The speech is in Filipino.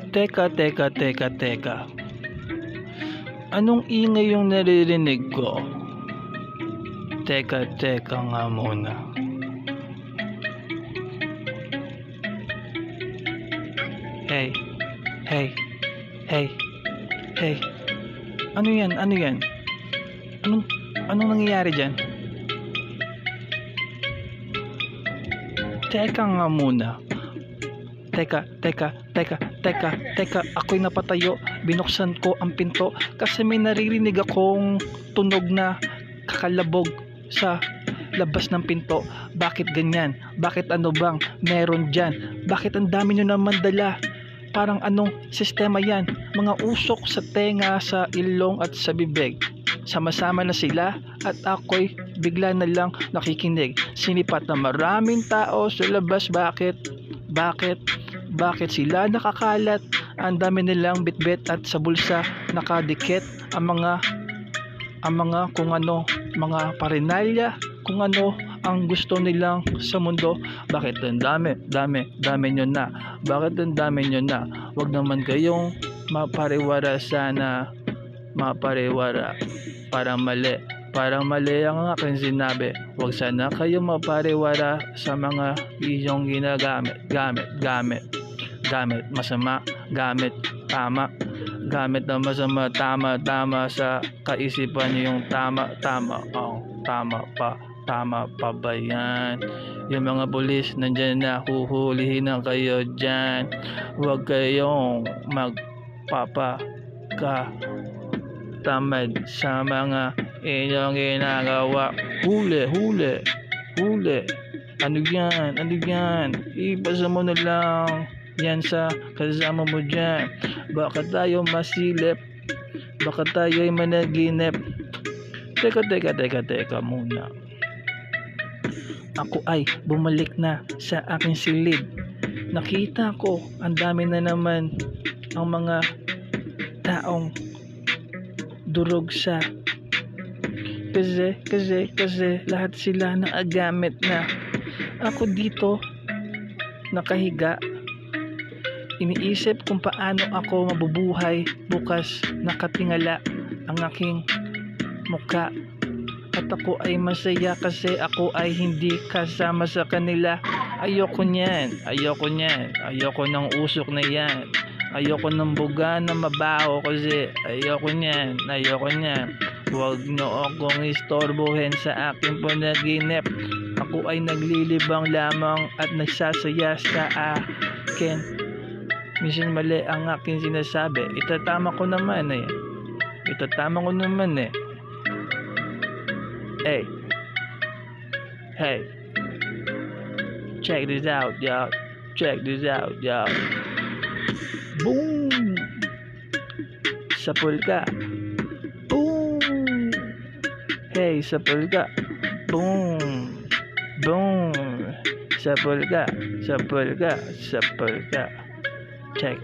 Teka. Anong ingay yung naririnig ko? Teka nga muna. Hey. Ano yan? Anong nangyayari dyan? Teka nga muna. Teka. Ako'y napatayo. Binuksan ko ang pinto kasi may naririnig akong tunog na kakalabog sa labas ng pinto. Bakit ganyan? Bakit ano bang meron dyan? Bakit ang dami nyo naman dala? Parang anong sistema yan? Mga usok sa tenga, sa ilong at sa bibig. Sama-sama na sila at ako'y bigla na lang nakikinig. Sinipat na maraming tao sa labas. Bakit sila nakakalat? Ang dami nilang bitbit at sa bulsa nakadikit ang mga kung ano, mga parinalya, kung ano ang gusto nilang sa mundo. Bakit ang dami nyo na? Bakit ang dami nyo na? Wag naman kayong mapariwara sana. Parang mali ang aking sinabi. Wag sana kayong mapariwara sa mga iyong ginagamit. Gamit masama, gamit tama. Gamit na masama, tama sa kaisipan niyo yung tama. Tama pa ba yan? Yung mga pulis nandyan na, huhulihin na kayo dyan. Huwag kayong magpapakatamad sa mga inyong ginagawa. Huli. Ano yan? Ipasa mo na lang yan sa kasama mo dyan. Baka tayo masilip. Baka tayo'y managinip. Teka muna. Ako ay bumalik na sa aking silid. Nakita ko ang dami na naman ang mga taong durog sa kasi lahat sila naagamit na. Ako dito nakahiga. Iniisip kung paano ako mabubuhay bukas. Nakatingala ang aking mukha. At ako ay masaya kasi ako ay hindi kasama sa kanila. Ayoko niyan. Ayoko ng usok na yan. Ayoko ng buga na mabaho kasi ayoko niyan. Huwag niyo akong istorbohin sa aking panaginip. Ako ay naglilibang lamang at nagsasaya sa akin. Minsan mali ang aking sinasabi. Itatama ko naman eh. Hey. Check this out, y'all. Boom! Sapul ka. Boom! Hey, sapul ka. Boom! Sapul ka. Check.